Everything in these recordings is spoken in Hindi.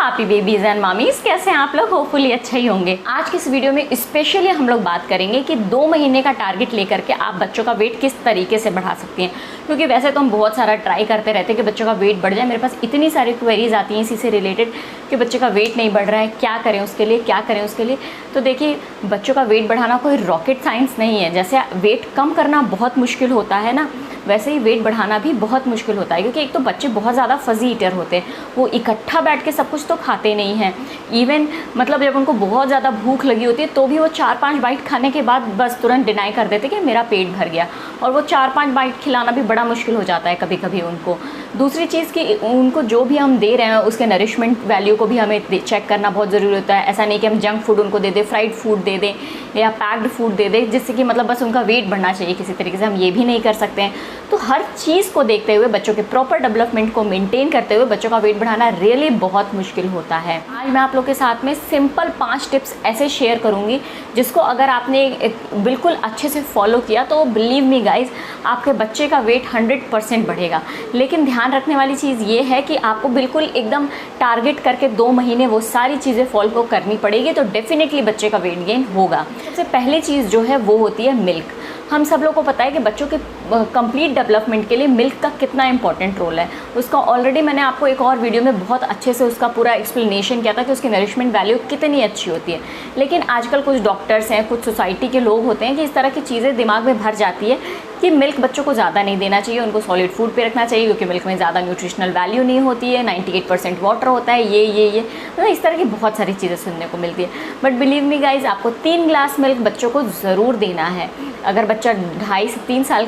हैप्पी बेबीज एंड मामीज, कैसे हैं आप लोग? होपफुली अच्छा ही होंगे। आज की इस वीडियो में स्पेशली हम लोग बात करेंगे कि 2 महीने का टारगेट लेकर के आप बच्चों का वेट किस तरीके से बढ़ा सकती हैं। क्योंकि वैसे तो हम बहुत सारा ट्राई करते रहते हैं कि बच्चों का वेट बढ़ जाए। मेरे पास इतनी सारी क्वेरीज आती हैं इसी से रिलेटेड कि बच्चे का वेट नहीं बढ़ रहा है, क्या करें उसके लिए, क्या करें उसके लिए। तो देखिए, बच्चों का वेट बढ़ाना कोई रॉकेट साइंस नहीं है। जैसे वेट कम करना बहुत मुश्किल होता है ना, वैसे ही वेट बढ़ाना भी बहुत मुश्किल होता है। क्योंकि एक तो बच्चे बहुत ज़्यादा फजी ईटर होते हैं, वो इकट्ठा बैठ के सब कुछ तो खाते नहीं हैं। इवन मतलब जब उनको बहुत ज़्यादा भूख लगी होती है तो भी वो 4-5 बाइट खाने के बाद बस तुरंत डिनाई कर देते कि मेरा पेट भर गया। और वो 4-5 बाइट खिलाना भी बड़ा मुश्किल हो जाता है कभी कभी उनको। दूसरी चीज़ कि उनको जो भी हम दे रहे हैं उसके नरिशमेंट वैल्यू को भी हमें चेक करना बहुत ज़रूरी होता है। ऐसा नहीं कि हम जंक फूड उनको दे दें, फ्राइड फूड दे दें या पैक्ड फूड दे दें जिससे कि मतलब बस उनका वेट बढ़ना चाहिए किसी तरीके से। हम ये भी नहीं कर सकते हैं। तो हर चीज़ को देखते हुए, बच्चों के प्रॉपर डेवलपमेंट को मेंटेन करते हुए बच्चों का वेट बढ़ाना रियली बहुत मुश्किल होता है। आज मैं आप लोग के साथ में सिंपल 5 टिप्स ऐसे शेयर करूंगी जिसको अगर आपने बिल्कुल अच्छे से फॉलो किया तो बिलीव मी गाइज, आपके बच्चे का वेट 100% बढ़ेगा। लेकिन ध्यान रखने वाली चीज़ ये है कि आपको बिल्कुल एकदम टारगेट करके 2 महीने वो सारी चीज़ें फॉलो करनी पड़ेगी, तो डेफिनेटली बच्चे का वेट गेन होगा। सबसे पहली चीज़ जो है वो होती है मिल्क। हम सब लोग को पता है कि बच्चों के कंप्लीट डेवलपमेंट के लिए मिल्क का कितना इंपॉर्टेंट रोल है। उसका ऑलरेडी मैंने आपको एक और वीडियो में बहुत अच्छे से उसका पूरा एक्सप्लेनेशन किया था कि उसकी नरिशमेंट वैल्यू कितनी अच्छी होती है। लेकिन आजकल कुछ डॉक्टर्स हैं, कुछ सोसाइटी के लोग होते हैं कि इस तरह की चीज़ें दिमाग में भर जाती है कि मिल्क बच्चों को ज़्यादा नहीं देना चाहिए, उनको सॉलिड फूड पे रखना चाहिए क्योंकि मिल्क में ज़्यादा न्यूट्रिशनल वैल्यू नहीं होती है, 98% वाटर होता है, ये मतलब इस तरह की बहुत सारी चीज़ें सुनने को मिलती है। बट बिलीव मी गाइज, आपको 3 ग्लास मिल्क बच्चों को ज़रूर देना है। अगर बच्चा 2.5 से 3 साल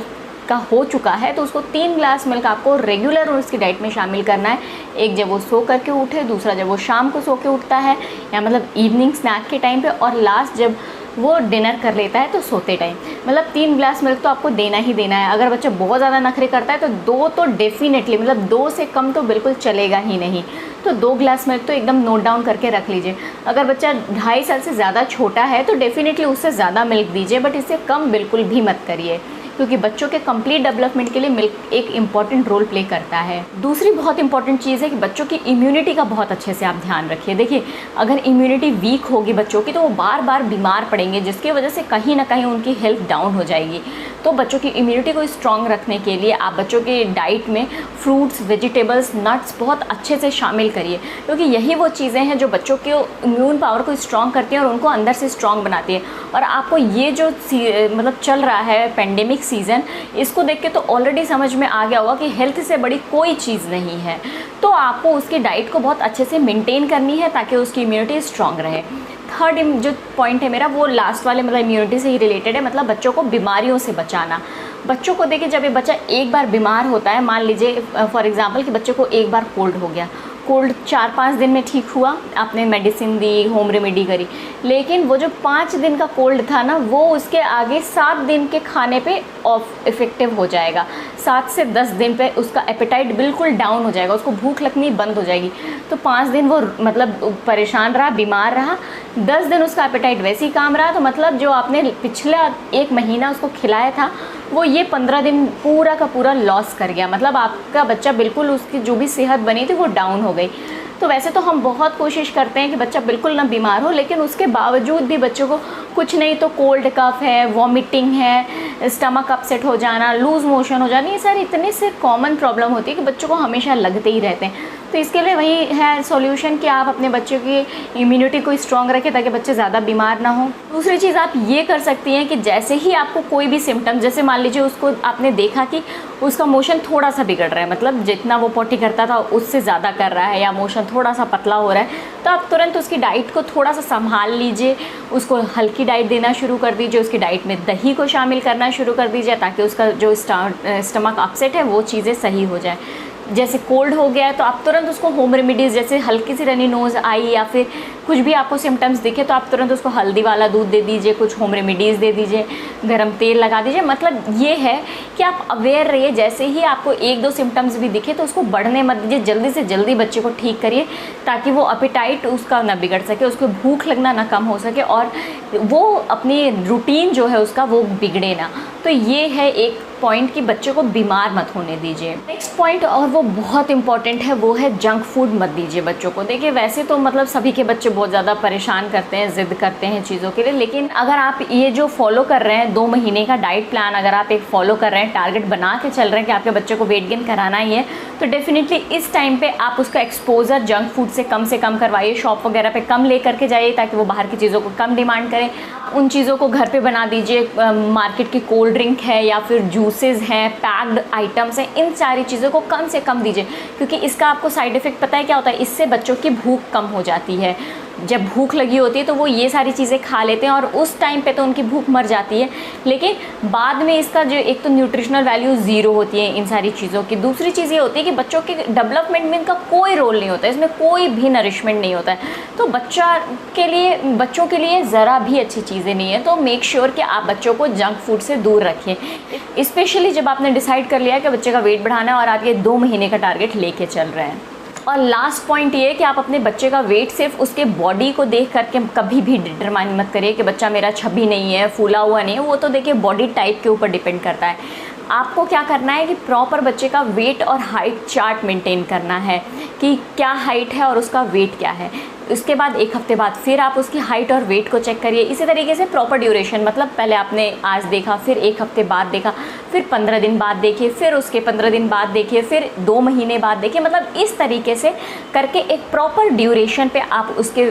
का हो चुका है तो उसको 3 ग्लास मिल्क आपको रेगुलर उसकी डाइट में शामिल करना है। एक जब वो सो करके उठे, दूसरा जब वो शाम को सो के उठता है या मतलब इवनिंग स्नैक के टाइम पे, और लास्ट जब वो डिनर कर लेता है तो सोते टाइम। मतलब 3 ग्लास मिल्क तो आपको देना ही देना है। अगर बच्चा बहुत ज़्यादा नखरे करता है तो 2 तो डेफिनेटली, मतलब 2 से कम तो बिल्कुल चलेगा ही नहीं। तो 2 ग्लास मिल्क तो एकदम नोट डाउन करके रख लीजिए। अगर बच्चा 2.5 साल से ज़्यादा छोटा है तो डेफिनेटली उससे ज़्यादा मिल्क दीजिए, बट इससे कम बिल्कुल भी मत करिए क्योंकि बच्चों के कंप्लीट डेवलपमेंट के लिए मिल्क एक इम्पॉर्टेंट रोल प्ले करता है। दूसरी बहुत इंपॉर्टेंट चीज़ है कि बच्चों की इम्यूनिटी का बहुत अच्छे से आप ध्यान रखिए। देखिए, अगर इम्यूनिटी वीक होगी बच्चों की तो वो बार बार बीमार पड़ेंगे, जिसकी वजह से कहीं ना कहीं उनकी हेल्थ डाउन हो जाएगी। तो बच्चों की इम्यूनिटी को स्ट्रॉन्ग रखने के लिए आप बच्चों के डाइट में फ्रूट्स, वेजिटेबल्स, नट्स बहुत अच्छे से शामिल करिए क्योंकि यही वो चीज़ें हैं जो बच्चों के इम्यून पावर को स्ट्रॉन्ग करती हैं और उनको अंदर से स्ट्रॉन्ग बनाती है। और आपको ये जो मतलब चल रहा है पेंडेमिक सीज़न, इसको देख के तो ऑलरेडी समझ में आ गया होगा कि हेल्थ से बड़ी कोई चीज़ नहीं है। तो आपको उसकी डाइट को बहुत अच्छे से मेंटेन करनी है ताकि उसकी इम्यूनिटी स्ट्रॉन्ग रहे। थर्ड जो पॉइंट है मेरा वो लास्ट वाले मतलब इम्यूनिटी से ही रिलेटेड है, मतलब बच्चों को बीमारियों से बचाना। बच्चों को देखिए, जब ये बच्चा एक बार बीमार होता है, मान लीजिए फॉर एग्जांपल कि बच्चे को एक बार कोल्ड हो गया, कोल्ड 4-5 दिन में ठीक हुआ, आपने मेडिसिन दी, होम रेमेडी करी, लेकिन वो जो 5 दिन का कोल्ड था ना वो उसके आगे 7 दिन के खाने पे इफेक्टिव हो जाएगा। 7 से 10 दिन पे उसका एपेटाइट बिल्कुल डाउन हो जाएगा, उसको भूख लगनी बंद हो जाएगी। तो 5 दिन वो मतलब परेशान रहा, बीमार रहा, 10 दिन उसका एपेटाइट वैसे ही काम रहा। तो मतलब जो आपने पिछला 1 महीना उसको खिलाया था वो ये 15 दिन पूरा का पूरा लॉस कर गया। मतलब आपका बच्चा बिल्कुल, उसकी जो भी सेहत बनी थी वो डाउन हो गई। तो वैसे तो हम बहुत कोशिश करते हैं कि बच्चा बिल्कुल ना बीमार हो, लेकिन उसके बावजूद भी बच्चों को कुछ नहीं तो कोल्ड कफ है, वॉमिटिंग है, स्टमक अपसेट हो जाना, लूज़ मोशन हो जाना, ये सारी इतने से कॉमन प्रॉब्लम होती है कि बच्चों को हमेशा लगते ही रहते हैं। तो इसके लिए वही है सॉल्यूशन कि आप अपने बच्चों की इम्यूनिटी को स्ट्रॉन्ग रखें ताकि बच्चे ज़्यादा बीमार ना हो। दूसरी चीज़ आप ये कर सकती हैं कि जैसे ही आपको कोई भी सिम्टम, जैसे मान लीजिए उसको आपने देखा कि उसका मोशन थोड़ा सा बिगड़ रहा है, मतलब जितना वो पॉटी करता था उससे ज़्यादा कर रहा है या मोशन थोड़ा सा पतला हो रहा है, तो आप तुरंत उसकी डाइट को थोड़ा सा संभाल लीजिए, उसको हल्की डाइट देना शुरू कर दीजिए, उसकी डाइट में दही को शामिल करना शुरू कर दीजिए ताकि उसका जो स्टमक अपसेट है वो चीज़ें सही हो जाए। जैसे कोल्ड हो गया है तो आप तुरंत उसको होम रेमेडीज़, जैसे हल्की सी रनी नोज़ आई या फिर कुछ भी आपको सिम्टम्स दिखे तो आप तुरंत उसको हल्दी वाला दूध दे दीजिए, कुछ होम रेमेडीज़ दे दीजिए, गरम तेल लगा दीजिए। मतलब ये है कि आप अवेयर रहिए, जैसे ही आपको 1-2 सिम्टम्स भी दिखे तो उसको बढ़ने मत दीजिए, जल्दी से जल्दी बच्चे को ठीक करिए ताकि वो एपेटाइट उसका ना बिगड़ सके, उसको भूख लगना ना कम हो सके और वो अपनी रूटीन जो है उसका वो बिगड़े ना। तो तो ये है एक पॉइंट कि बच्चे को बीमार मत होने दीजिए। नेक्स्ट पॉइंट और वो बहुत इंपॉर्टेंट है, वो है जंक फूड मत दीजिए बच्चों को। देखिए वैसे तो मतलब सभी के बच्चे बहुत ज़्यादा परेशान करते हैं, ज़िद करते हैं चीज़ों के लिए, लेकिन अगर आप ये जो फॉलो कर रहे हैं 2 महीने का डाइट प्लान अगर आप एक फॉलो कर रहे हैं, टारगेट बना के चल रहे हैं कि आपके बच्चे को वेट गेन कराना ही है, तो डेफिनेटली इस टाइम पे आप उसका एक्सपोजर जंक फूड से कम करवाइए। शॉप वगैरह पे कम ले करके जाइए ताकि वो बाहर की चीज़ों को कम डिमांड करें। उन चीज़ों को घर पे बना दीजिए। मार्केट की कोल्ड ड्रिंक है या फिर जूसेस हैं, पैक्ड आइटम्स हैं, इन सारी चीज़ों को कम से कम दीजिए, क्योंकि इसका आपको साइड इफ़ेक्ट पता है क्या होता है? इससे बच्चों की भूख कम हो जाती है। जब भूख लगी होती है तो वो ये सारी चीज़ें खा लेते हैं और उस टाइम पे तो उनकी भूख मर जाती है, लेकिन बाद में इसका जो एक तो न्यूट्रिशनल वैल्यू ज़ीरो होती है इन सारी चीज़ों की। दूसरी चीज़ ये होती है कि बच्चों के डेवलपमेंट में इनका कोई रोल नहीं होता है, इसमें कोई भी नरिशमेंट नहीं होता है। तो बच्चों के लिए ज़रा भी अच्छी चीज़ें नहीं है। तो मेक श्योर कि आप बच्चों को जंक फूड से दूर रखिए, स्पेशली जब आपने डिसाइड कर लिया कि बच्चे का वेट बढ़ाना है और आप ये 2 महीने का टारगेट लेके चल रहे हैं। और लास्ट पॉइंट ये है कि आप अपने बच्चे का वेट सिर्फ उसके बॉडी को देख करके कभी भी डिटरमाइन मत करिए कि बच्चा मेरा छबी नहीं है, फूला हुआ नहीं है। वो तो देखिए बॉडी टाइप के ऊपर डिपेंड करता है। आपको क्या करना है कि प्रॉपर बच्चे का वेट और हाइट चार्ट मेंटेन करना है कि क्या हाइट है और उसका वेट क्या है। उसके बाद 1 हफ्ते बाद फिर आप उसकी हाइट और वेट को चेक करिए। इसी तरीके से प्रॉपर ड्यूरेशन, मतलब पहले आपने आज देखा, फिर 1 हफ्ते बाद देखा, फिर 15 दिन बाद देखिए, फिर उसके 15 दिन बाद देखिए, फिर 2 महीने बाद देखिए। मतलब इस तरीके से करके एक प्रॉपर ड्यूरेशन पे आप उसके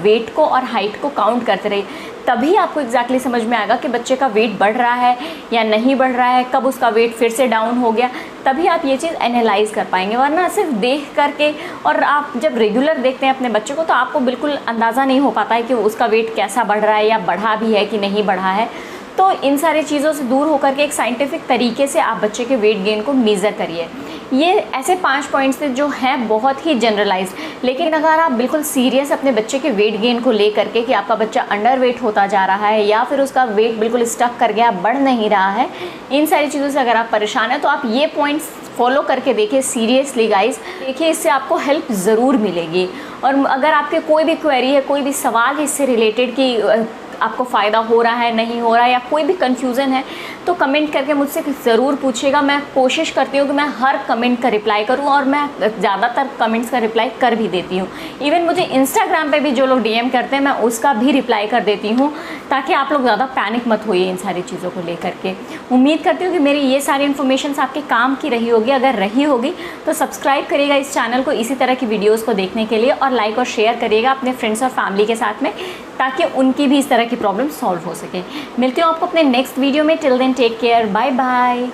वेट को और हाइट को काउंट करते रहिए। तभी आपको एग्जैक्टली समझ में आएगा कि बच्चे का वेट बढ़ रहा है या नहीं बढ़ रहा है, कब उसका वेट फिर से डाउन हो गया। तभी आप ये चीज़ एनालाइज कर पाएंगे, वरना सिर्फ देख करके, और आप जब रेगुलर देखते हैं अपने बच्चे को तो आपको बिल्कुल अंदाज़ा नहीं हो पाता है कि उसका वेट कैसा बढ़ रहा है या बढ़ा भी है कि नहीं बढ़ा है। तो इन सारी चीज़ों से दूर होकर के एक साइंटिफिक तरीके से आप बच्चे के वेट गेन को मेज़र करिए। ये ऐसे 5 पॉइंट्स जो हैं बहुत ही जनरलाइज्ड, लेकिन अगर आप बिल्कुल सीरियस अपने बच्चे के वेट गेन को ले करके कि आपका बच्चा अंडर वेट होता जा रहा है या फिर उसका वेट बिल्कुल स्टक कर गया, बढ़ नहीं रहा है, इन सारी चीज़ों से अगर आप परेशान हैं तो आप ये पॉइंट्स फॉलो करके देखिए सीरियसली गाइस। देखिए इससे आपको हेल्प ज़रूर मिलेगी। और अगर आपके कोई भी क्वेरी है, कोई भी सवाल है इससे रिलेटेड कि आपको फ़ायदा हो रहा है, नहीं हो रहा है, या कोई भी कन्फ्यूज़न है, तो कमेंट करके मुझसे ज़रूर पूछिएगा। मैं कोशिश करती हूँ कि मैं हर कमेंट का रिप्लाई करूँ, और मैं ज़्यादातर कमेंट्स का रिप्लाई कर भी देती हूँ। इवन मुझे इंस्टाग्राम पे भी जो लोग DM करते हैं मैं उसका भी रिप्लाई कर देती हूँ, ताकि आप लोग ज़्यादा पैनिक मत होइए इन सारी चीज़ों को लेकर के। उम्मीद करती हूँ कि मेरी ये सारी इन्फॉर्मेशन आपके काम की रही होगी। अगर रही होगी तो सब्सक्राइब करिएगा इस चैनल को इसी तरह की वीडियोज़ को देखने के लिए, और लाइक और शेयर करिएगा अपने फ्रेंड्स और फैमिली के साथ में, ताकि उनकी भी इस तरह की प्रॉब्लम सॉल्व हो सके। मिलती हूँ आपको अपने नेक्स्ट वीडियो में। Till then take care, bye bye.